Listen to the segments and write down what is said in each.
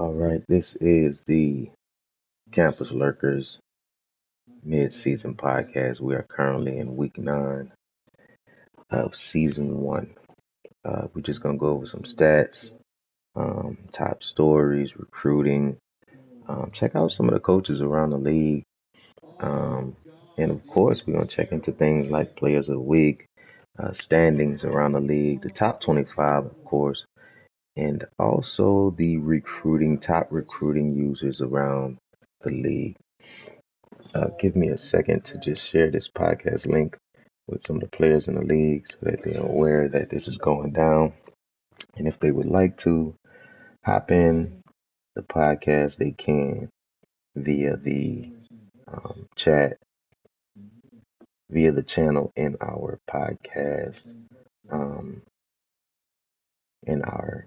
All right, this is the Campus Lurkers Midseason podcast. We are currently in week 9 of season 1. We're just going to go over some stats, top stories, recruiting, check out some of the coaches around the league. Um, and of course, we're going to check into things like players of the week, standings around the league, the top 25, of course, and also the top recruiting users around the league. Give me a second to just share this podcast link with some of the players in the league so that they're aware that this is going down. And if they would like to hop in the podcast, they can via the chat, via the channel in our podcast, um, in our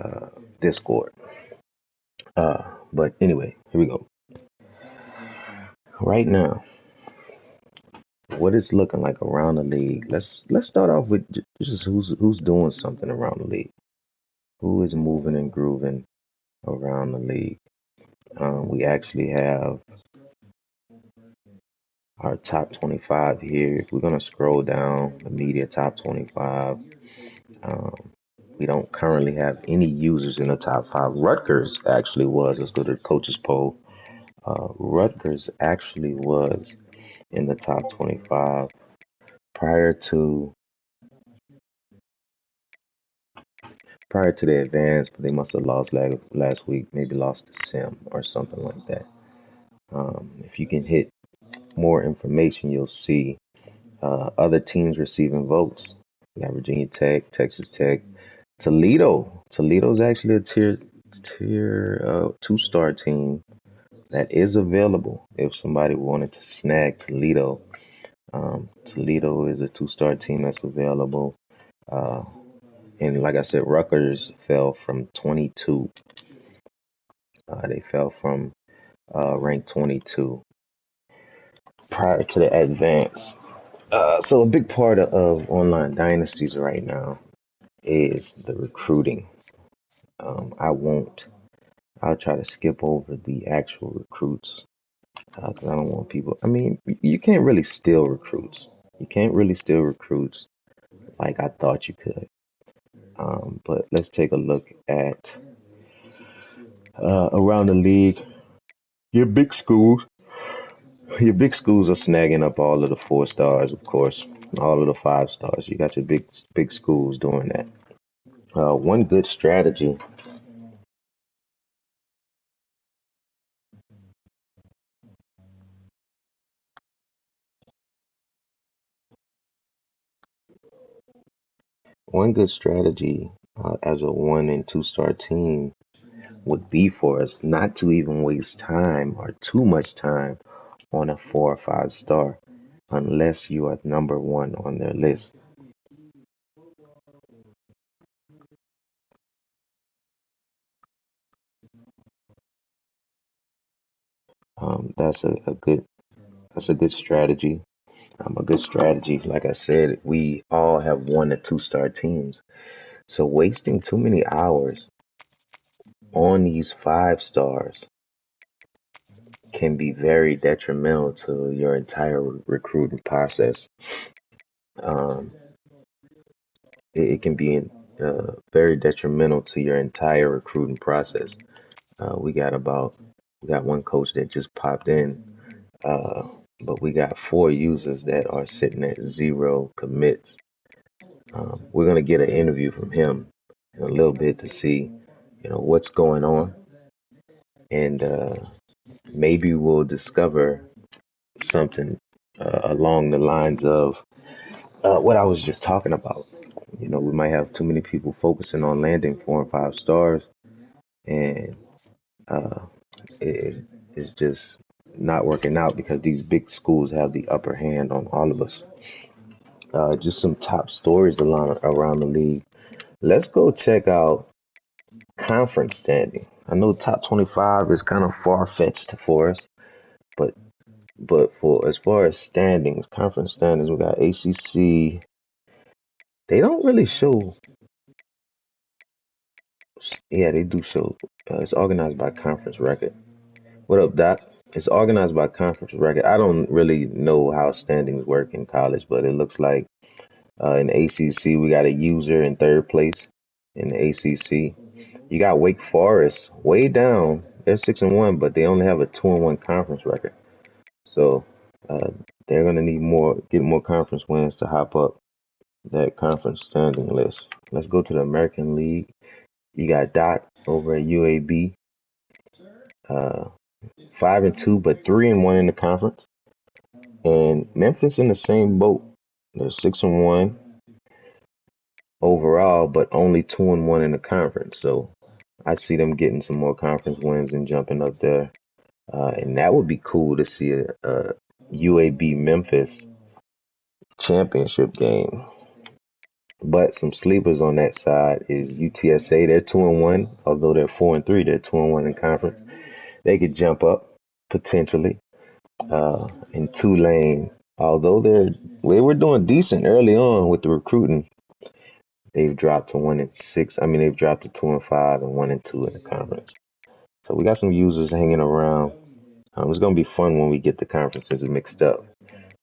uh, Discord. But anyway, here we go. Right now, what it's looking like around the league. Let's start off with just who's doing something around the league. Who is moving and grooving around the league? We actually have our top 25 here. If we're going to scroll down the media top 25, um, we don't currently have any users in the top 5. Rutgers actually was. Let's go to the coaches poll. Rutgers actually was in the top 25 prior to the advance, but they must have lost last week. Maybe lost the sim or something like that. If you can hit more information, you'll see other teams receiving votes. We got Virginia Tech, Texas Tech, Toledo. Toledo's actually a tier 2-star team that is available if somebody wanted to snag Toledo. Toledo is a 2-star team that's available. Uh, and like I said, Rutgers fell from 22. They fell from rank 22 prior to the advance. So a big part of online dynasties right now is the recruiting. I won't. I'll try to skip over the actual recruits because I don't want people. I mean, you can't really steal recruits. You can't really steal recruits like I thought you could. But let's take a look at around the league. Your big schools. Your big schools are snagging up all of the 4 stars, of course, all of the 5 stars. You got your big schools doing that. One good strategy. One good strategy as a 1 and 2 star team would be for us not to even waste time or too much time on a 4 or 5 star unless you are number 1 on their list. That's a good strategy. A good strategy. Like I said, we all have 1 and 2 star teams. So wasting too many hours on these 5 stars can be very detrimental to your entire recruiting process. Um, it can be very detrimental to your entire recruiting process. We got one coach that just popped in, but we got 4 users that are sitting at 0 commits. We're gonna get an interview from him in a little bit to see, what's going on, and maybe we'll discover something along the lines of what I was just talking about. We might have too many people focusing on landing 4 and 5 stars, and uh, it's just not working out because these big schools have the upper hand on all of us. Just some top stories around the league. Let's go check out conference standing. I know top 25 is kind of far fetched for us, but for as far as standings, conference standings, we got ACC. They don't really show Yeah, they do show. It's organized by conference record. What up, Doc? It's organized by conference record. I don't really know how standings work in college, but it looks like in the ACC we got a user in third place in the ACC. You got Wake Forest way down. They're 6-1, but they only have a 2-1 conference record. So uh, they're gonna need get more conference wins to hop up that conference standing list. Let's go to the American League. You got Doc over at UAB, uh, 5-2, but 3-1 in the conference. And Memphis in the same boat. They're 6-1 overall, but only 2-1 in the conference. So I see them getting some more conference wins and jumping up there. And that would be cool to see a UAB Memphis championship game. But some sleepers on that side is UTSA. They're 2-1, although they're 4-3. They're 2-1 in conference. They could jump up potentially. And Tulane, although they were doing decent early on with the recruiting, they've dropped to 1-6. I mean, they've dropped to 2-5 and 1-2 in the conference. So we got some users hanging around. It's gonna be fun when we get the conferences mixed up.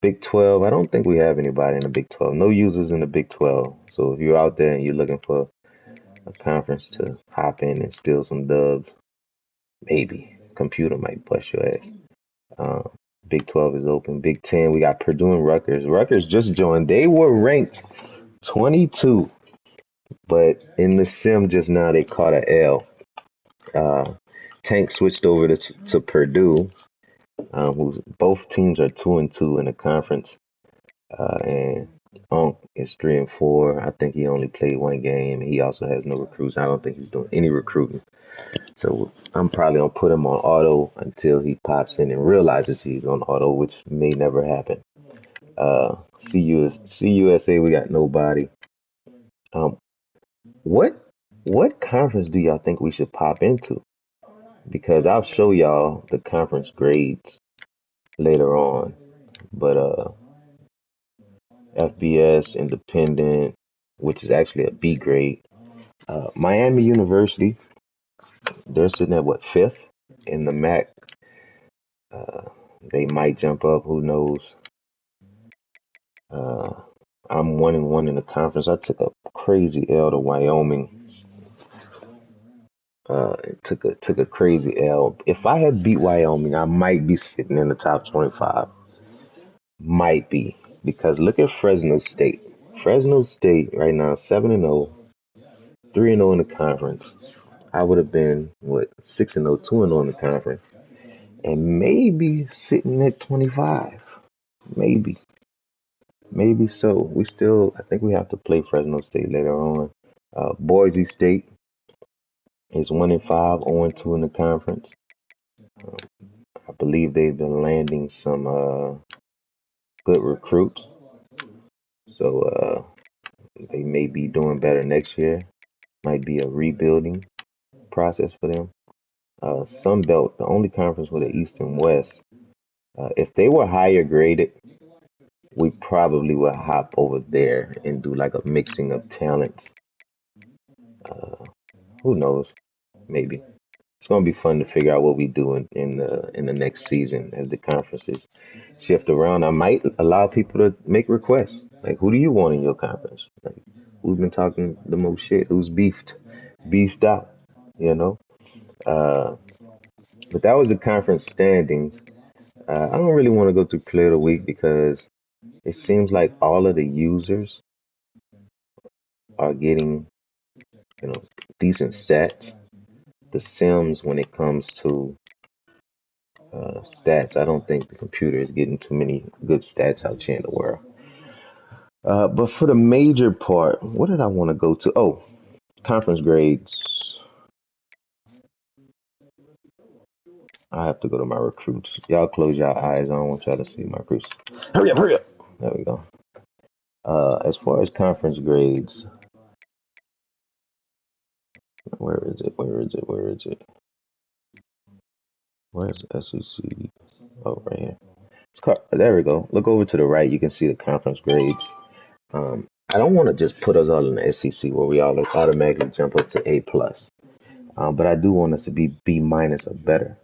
Big 12, I don't think we have anybody in the Big 12. No users in the Big 12. So if you're out there and you're looking for a conference to hop in and steal some dubs, maybe computer might bust your ass. Uh, Big 12 is open. Big 10, we got Purdue and Rutgers. Rutgers just joined. They were ranked 22, but in the sim just now they caught a L. Tank switched over to Purdue, both teams are 2-2 in the conference, and Unk is 3-4. I think he only played one game. He also has no recruits. I don't think he's doing any recruiting. So I'm probably gonna put him on auto until he pops in and realizes he's on auto, which may never happen. CUSA, we got nobody. Um, what conference do y'all think we should pop into? Because I'll show y'all the conference grades later on. But FBS, Independent, which is actually a B grade. Miami University, they're sitting at what, fifth in the MAC. Uh, they might jump up. Who knows? Uh, I'm 1-1 in the conference. I took a crazy L to Wyoming. Took a crazy L. If I had beat Wyoming, I might be sitting in the top 25. Might be, because look at Fresno State. Fresno State right now 7-0, 3-0 in the conference. I would have been what 6-0, 2-0 in the conference, and maybe sitting at 25. Maybe. Maybe so. I think we have to play Fresno State later on. Boise State is 1-5, 0-2 in the conference. I believe they've been landing some good recruits, so they may be doing better next year. Might be a rebuilding process for them. Sun Belt, the only conference with the East and West. If they were higher graded, we probably would hop over there and do like a mixing of talents. Who knows? Maybe it's gonna be fun to figure out what we do in the next season as the conferences shift around. I might allow people to make requests. Like, who do you want in your conference? Like, who's been talking the most shit? Who's beefed out? You know. But that was the conference standings. I don't really want to go through player of the week because it seems like all of the users are getting, decent stats. The Sims, when it comes to stats, I don't think the computer is getting too many good stats out here in the world. But for the major part, what did I want to go to? Oh, conference grades. I have to go to my recruits. Y'all close your eyes. I don't want y'all to see my recruits. Hurry up, hurry up. There we go. As far as conference grades, where is it? Where is it? Where is it? Where's SEC? Oh, right here. There we go. Look over to the right. You can see the conference grades. I don't want to just put us all in the SEC where we all automatically jump up to A plus. But I do want us to be B minus or better.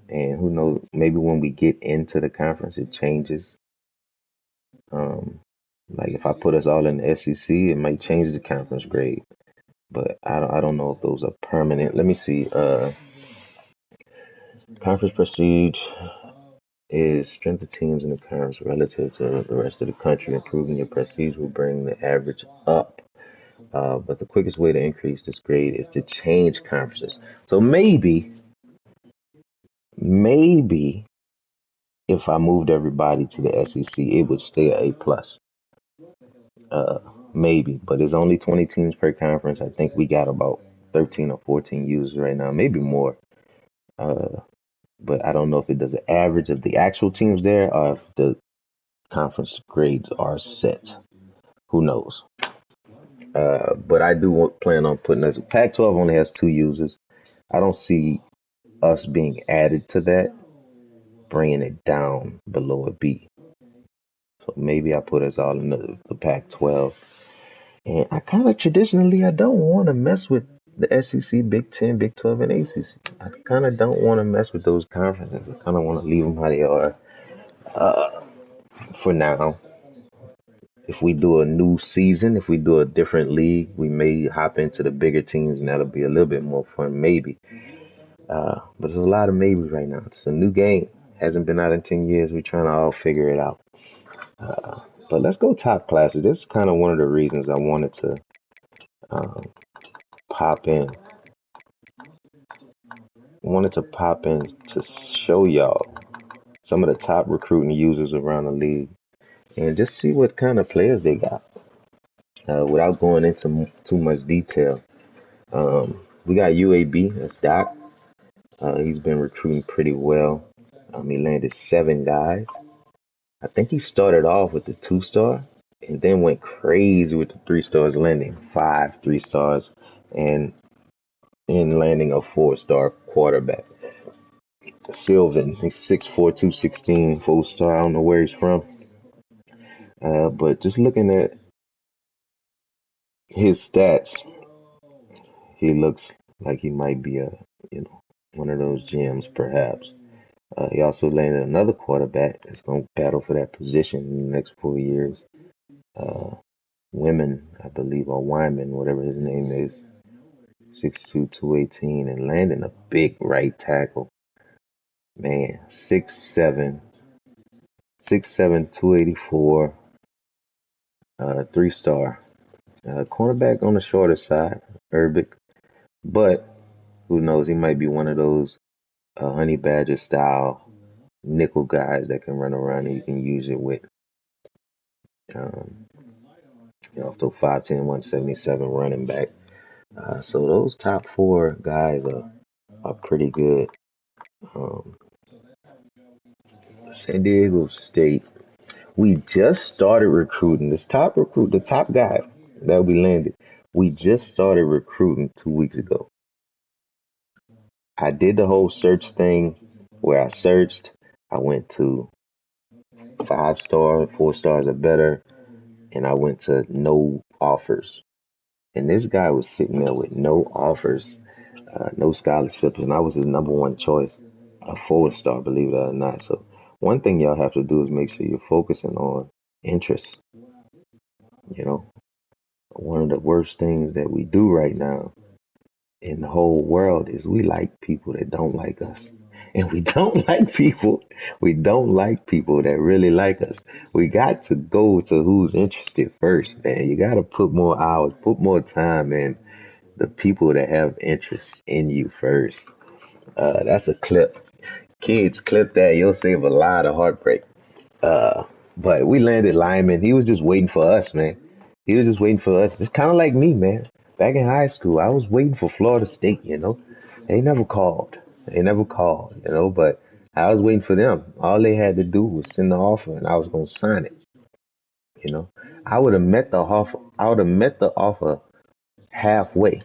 And who knows, maybe when we get into the conference, it changes. Um, like if I put us all in the SEC, it might change the conference grade. But I don't know if those are permanent. Let me see. Conference prestige is strength of teams in the conference relative to the rest of the country. Improving your prestige will bring the average up. But the quickest way to increase this grade is to change conferences. So maybe if I moved everybody to the SEC, it would stay at A plus. Uh, maybe, but it's only 20 teams per conference. I think we got about 13 or 14 users right now, maybe more. Uh, but I don't know if it does an average of the actual teams there or if the conference grades are set. Who knows? But I do plan on putting us. Pac-12 only has 2 users. I don't see us being added to that, bringing it down below a B. So maybe I put us all in the Pac-12. And I kind of traditionally, I don't want to mess with the SEC, Big Ten, Big 12, and ACC. I kind of don't want to mess with those conferences. I kind of want to leave them how they are uh, for now. If we do a new season, if we do a different league, we may hop into the bigger teams, and that'll be a little bit more fun, maybe. But there's a lot of maybes right now. It's a new game. Hasn't been out in 10 years. We're trying to all figure it out. Uh, but let's go top classes. This is kind of one of the reasons I wanted to um, pop in. Wanted to pop in to show y'all some of the top recruiting users around the league and just see what kind of players they got. Without going into too much detail, we got UAB. That's Doc. He's been recruiting pretty well. He landed 7 guys. I think he started off with the 2-star and then went crazy with the 3 stars, landing 5 3 stars and in landing a 4-star quarterback. Sylvan, he's 6'4", 216, 4-star. I don't know where he's from. But just looking at his stats, he looks like he might be one of those gems, perhaps. He also landed another quarterback that's going to battle for that position in the next 4 years. Women, I believe, or Wyman, whatever his name is, 6'2", 218, and landing a big right tackle. Man, 6'7", 284, 3-star. Cornerback on the shorter side, Urbic, but who knows? He might be one of those Honey Badger style nickel guys that can run around and you can use it with. Um, also 5'10", 177 running back. So those top 4 guys are pretty good. Um, San Diego State. We just started recruiting. The top guy that we landed. We just started recruiting 2 weeks ago. I did the whole search thing where I searched. I went to 5-star, 4 stars or better, and I went to no offers. And this guy was sitting there with no offers, no scholarships, and I was his number one choice, a 4-star, believe it or not. So one thing y'all have to do is make sure you're focusing on interest. You know, one of the worst things that we do right now in the whole world is we like people that don't like us. And we don't like people that really like us. We got to go to who's interested first, man. You got to put more hours, put more time in the people that have interest in you first. That's a clip. Kids, clip that. You'll save a lot of heartbreak. Uh, but we landed Lyman. He was just waiting for us, man. He was just waiting for us. It's kind of like me, man. Back in high school, I was waiting for Florida State, They never called. But I was waiting for them. All they had to do was send the offer and I was going to sign it, you know. I would have met the offer halfway.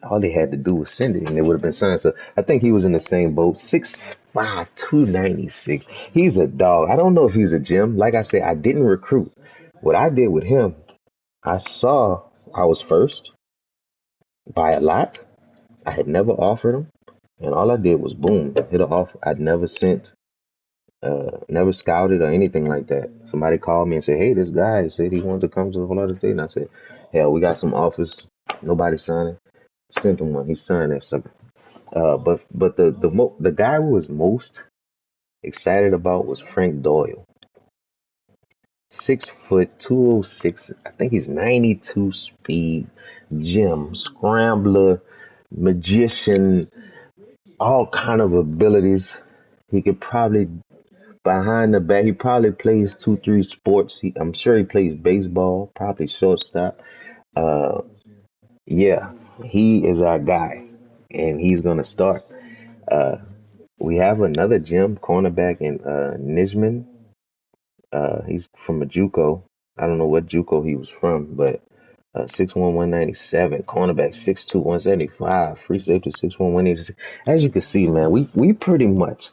All they had to do was send it and it would have been signed. So I think he was in the same boat. 6'5", 296. He's a dog. I don't know if he's a gem. Like I said, I didn't recruit. What I did with him, I saw I was first by a lot. I had never offered him, and all I did was boom, hit an offer. I'd never sent, never scouted or anything like that. Somebody called me and said, "Hey, this guy said he wanted to come to Florida State," and I said, "Hell, we got some offers. Nobody signing." Sent him one. He signed that sucker. But the guy who was most excited about was Frank Doyle. 6 foot, 206. I think he's 92 speed, gym, scrambler, magician, all kind of abilities. He could probably behind the back. He probably plays 2, 3 sports. I'm sure he plays baseball, probably shortstop. Uh, yeah, he is our guy, and he's gonna start. Uh, we have another gym cornerback in Nijman. He's from a JUCO. I don't know what JUCO he was from, but 6'1", 197, cornerback 6'2", 175, free safety 6'1", 186. As you can see, man, we pretty much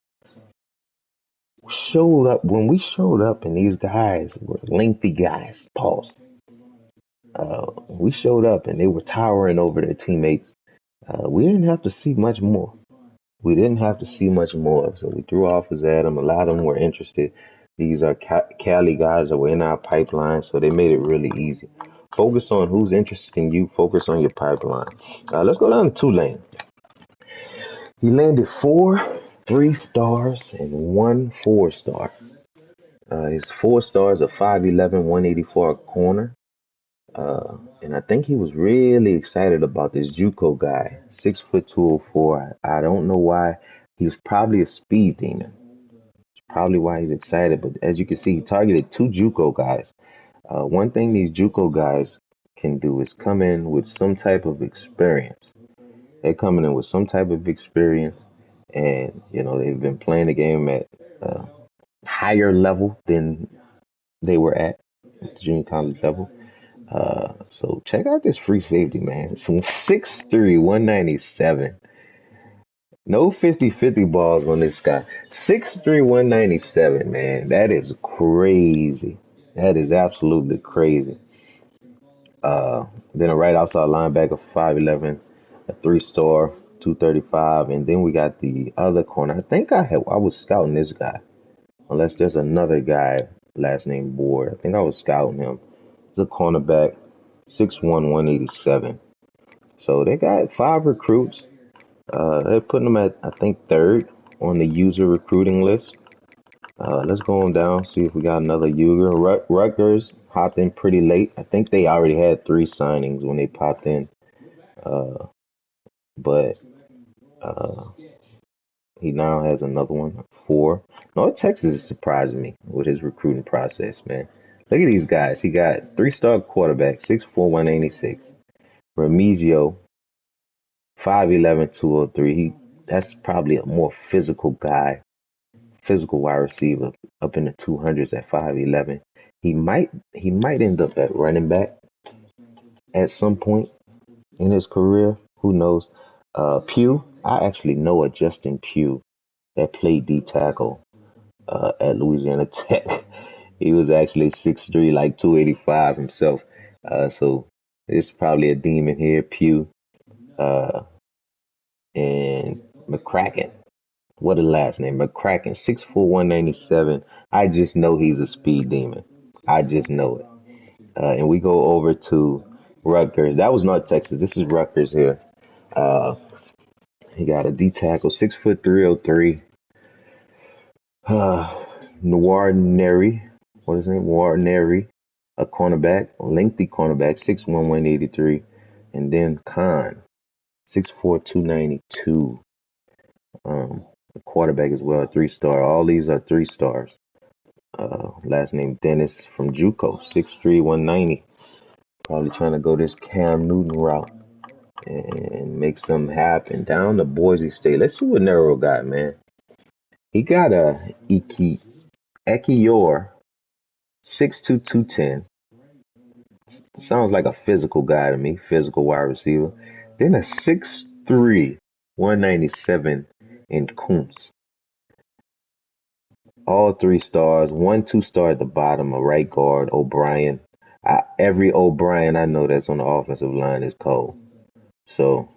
showed up when we showed up, and these guys were lengthy guys. Pause. We showed up, and they were towering over their teammates. We didn't have to see much more. We didn't have to see much more, so we threw offers at them. A lot of them were interested. These are Cali guys that were in our pipeline, so they made it really easy. Focus on who's interested in you. Focus on your pipeline. Let's go down to Tulane. He landed 4 3 stars and 1 4 star. His 4 stars are 5'11", 184 a corner. And I think he was really excited about this JUCO guy, 6 foot 204. I don't know why. He's probably a speed demon. Probably why he's excited. But as you can see, he targeted 2 JUCO guys. One thing these JUCO guys can do is come in with some type of experience. They're coming in with some type of experience, and they've been playing the game at a higher level than they were at the junior college level. So check out this free safety, man. Some 6'3", 197. No 50-50 balls on this guy. 6'3", 197, man. That is crazy. That is absolutely crazy. Then a right outside linebacker, 5'11", a 3 star, 235. And then we got the other corner. I think I was scouting this guy. Unless there's another guy, last name Board. I think I was scouting him. He's a cornerback, 6'1", 187. So they got 5 recruits. They're putting them at, I think, third on the user recruiting list. Let's go on down, see if we got another user. Rutgers hopped in pretty late. I think they already had 3 signings when they popped in. But he now has another one, 4. North Texas is surprising me with his recruiting process, man. Look at these guys. He got 3-star quarterback, 6'4", 186. Remigio, 5'11", 203. That's probably a more physical guy, physical wide receiver up in the 200s at 5'11". He might end up at running back at some point in his career. Who knows? Pugh, I actually know a Justin Pugh that played D tackle at Louisiana Tech. He was actually 6'3", like 285 himself. So it's probably a demon here. Pugh and McCracken. What a last name. McCracken, 6'4", 197. I just know he's a speed demon. I just know it. And we go over to Rutgers. That was not Texas. This is Rutgers here. He got a D tackle, 6'3", 303. Noir Neri. What is his name? Noir Neri. A cornerback, a lengthy cornerback, 6'1", 183. And then Khan, 6'4", 292. A quarterback as well, a 3-star. All these are 3 stars. Last name Dennis from JUCO, 6'3", 190. Probably trying to go this Cam Newton route and make something happen. Down to Boise State. Let's see what Nero got, man. He got a Ekiyor, 6'2", 210. Sounds like a physical guy to me, physical wide receiver. Then a 6'3", 197 in Kuntz. All 3 stars, 1 2-star at the bottom, a right guard, O'Brien. Every O'Brien I know that's on the offensive line is cold. So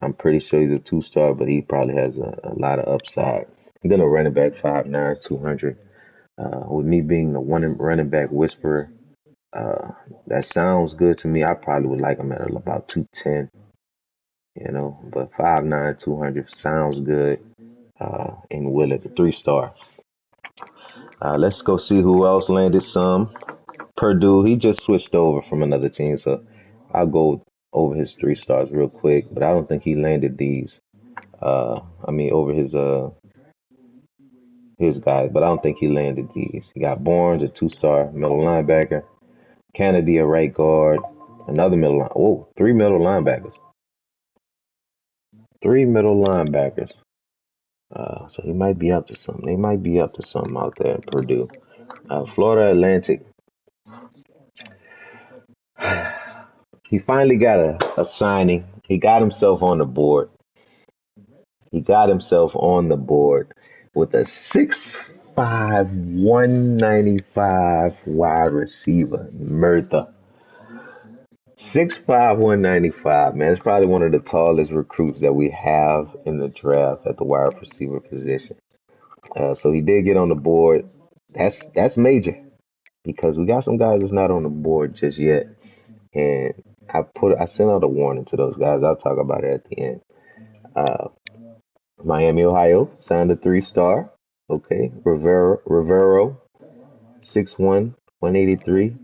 I'm pretty sure he's a two-star, but he probably has a lot of upside. And then a running back, 5'9", 200. With me being the one running back whisperer, that sounds good to me. I probably would like him at about 210, but 5'9", 200 sounds good. And Will at the 3-star. Let's go see who else landed some. Purdue, he just switched over from another team, so I'll go over his 3-stars real quick, but I don't think he landed these. Over his guys, but I don't think he landed these. He got Barnes, a 2-star middle linebacker, Kennedy, a right guard, another middle line. Whoa, three middle linebackers. Three middle linebackers. So he might be up to something. They might be up to something out there in Purdue. Florida Atlantic. He finally got a signing. He got himself on the board. He got himself on the board with a 6'5", 195 wide receiver, Murtha. 6'5", 195, man. It's probably one of the tallest recruits that we have in the draft at the wide receiver position. So he did get on the board. That's major because we got some guys that's not on the board just yet. And I sent out a warning to those guys. I'll talk about it at the end. Miami, Ohio, signed a 3-star. Okay. Rivero, 6'1", 183.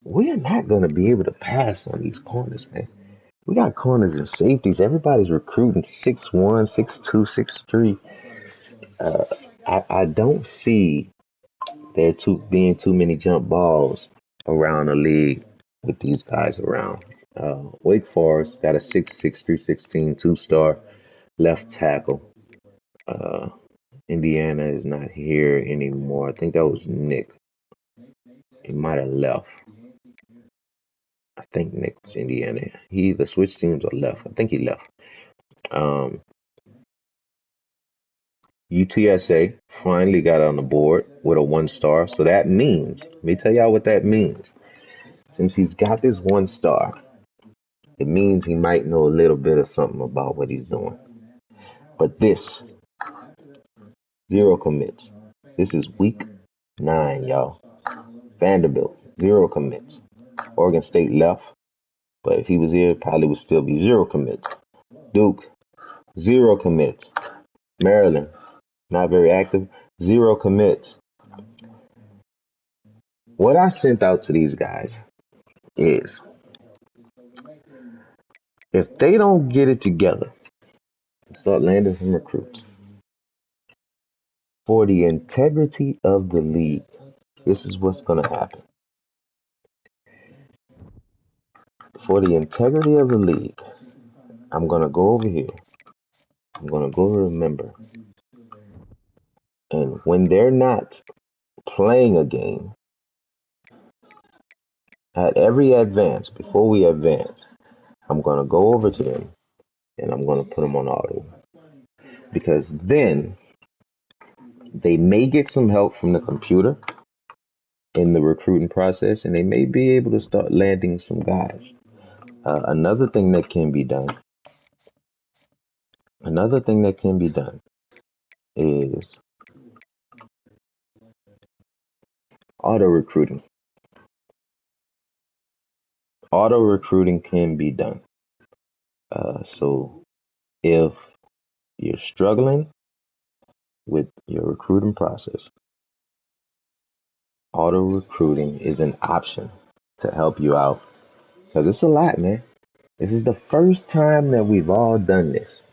We are not going to be able to pass on these corners, man. We got corners and safeties. Everybody's recruiting 6'1", 6'2", 6'3". I don't see there being too many jump balls around the league with these guys around. Wake Forest got a 6'6", 316 2-star left tackle. Indiana is not here anymore. I think that was Nick. He might have left. I think Nick was Indiana. He either switched teams or left. I think he left. UTSA finally got on the board with a 1-star. So that means, let me tell y'all what that means. Since he's got this 1-star, it means he might know a little bit of something about what he's doing. But this, 0 commits. This is week 9, y'all. Vanderbilt, 0 commits. Oregon State left, but if he was here, it probably would still be 0 commits. Duke, 0 commits. Maryland, not very active, 0 commits. What I sent out to these guys is, if they don't get it together, start landing some recruits, for the integrity of the league, this is what's going to happen. For the integrity of the league, I'm going to go over here. I'm going to go remember. And when they're not playing a game, at every advance, before we advance, I'm going to go over to them and I'm going to put them on auto. Because then they may get some help from the computer in the recruiting process and they may be able to start landing some guys. Another thing that can be done is auto recruiting. Auto recruiting can be done. So if you're struggling with your recruiting process, auto recruiting is an option to help you out because it's a lot, man. This is the first time that we've all done this.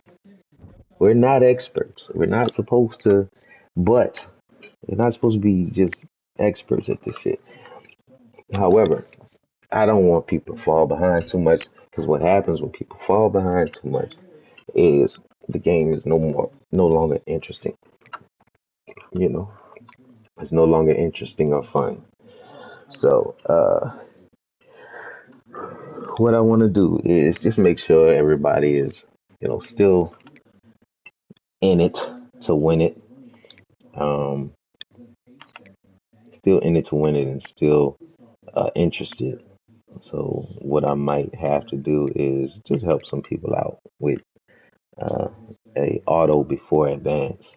We're not experts. We're not supposed to be just experts at this shit. However, I don't want people to fall behind too much because what happens when people fall behind too much is the game is no longer interesting. It's no longer interesting or fun. So, what I want to do is just make sure everybody is, still in it to win it. Still in it to win it and still interested. So what I might have to do is just help some people out with uh, a auto before advance,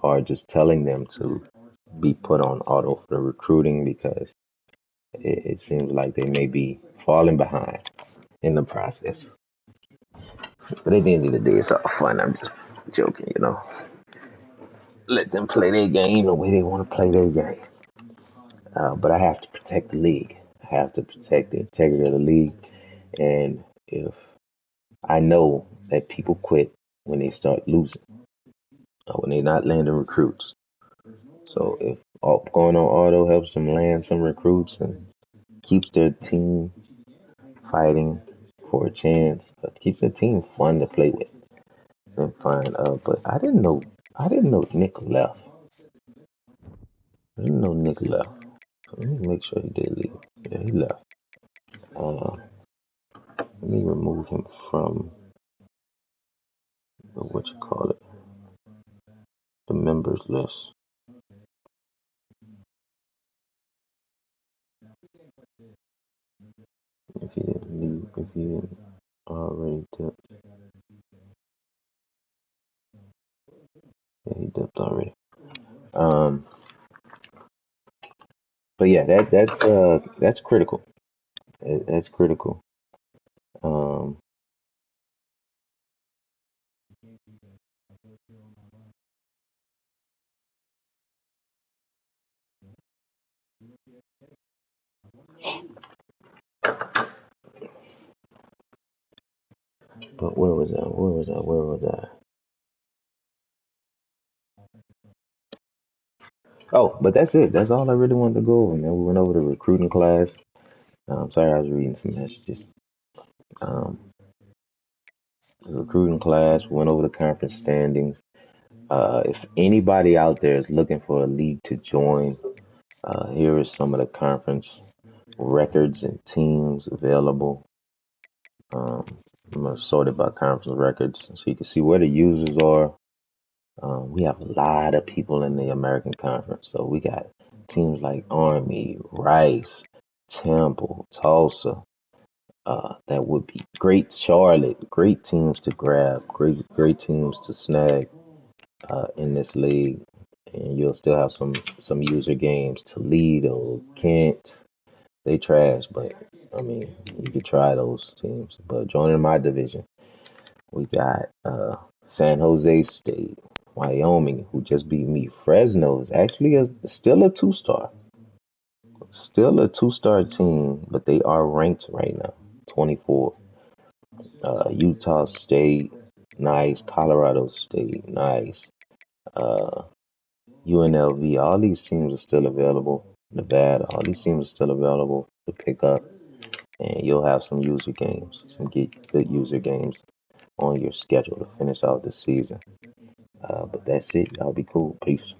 or just telling them to be put on auto for the recruiting because it seems like they may be falling behind in the process. But at the end of the day, it's all fun. I'm just joking, you know. Let them play their game the way they want to play their game. But I have to protect the league. I have to protect the integrity of the league. And if I know that people quit when they start losing, when they're not landing recruits. So if going on auto helps them land some recruits and keeps their team fighting for a chance, keeps the team fun to play with, then fine. But I didn't know Nick left. I didn't know Nick left. So let me make sure he did leave. Yeah, he left. Let me remove him from the what you call it, the members list. If he didn't leave, if he didn't already dip, yeah, he dipped already. Um, but yeah, that's critical. That's critical. Um, but where was I? Where was I? Where was I? Oh, but that's it. That's all I really wanted to go over, man. We went over the recruiting class. Sorry, I was reading some messages. Um, the recruiting class. We went over the conference standings. If anybody out there is looking for a league to join, here is some of the conference records and teams available. Um, I'm gonna sort it by conference records so you can see where the users are. We have a lot of people in the American Conference, so we got teams like Army, Rice, Temple, Tulsa. That would be great. Charlotte, great teams to grab, great teams to snag in this league, and you'll still have some user games. Toledo, Kent, they trash, but I mean you could try those teams. But joining my division, we got San Jose State, Wyoming, who just beat me. Fresno is actually still a two-star team, but they are ranked right now, 24. Utah State, nice. Colorado State, nice. Uh, UNLV, all these teams are still available. Nevada, all these teams are still available to pick up, and you'll have some user games, some good user games on your schedule to finish out the season. But that's it. Y'all be cool. Peace.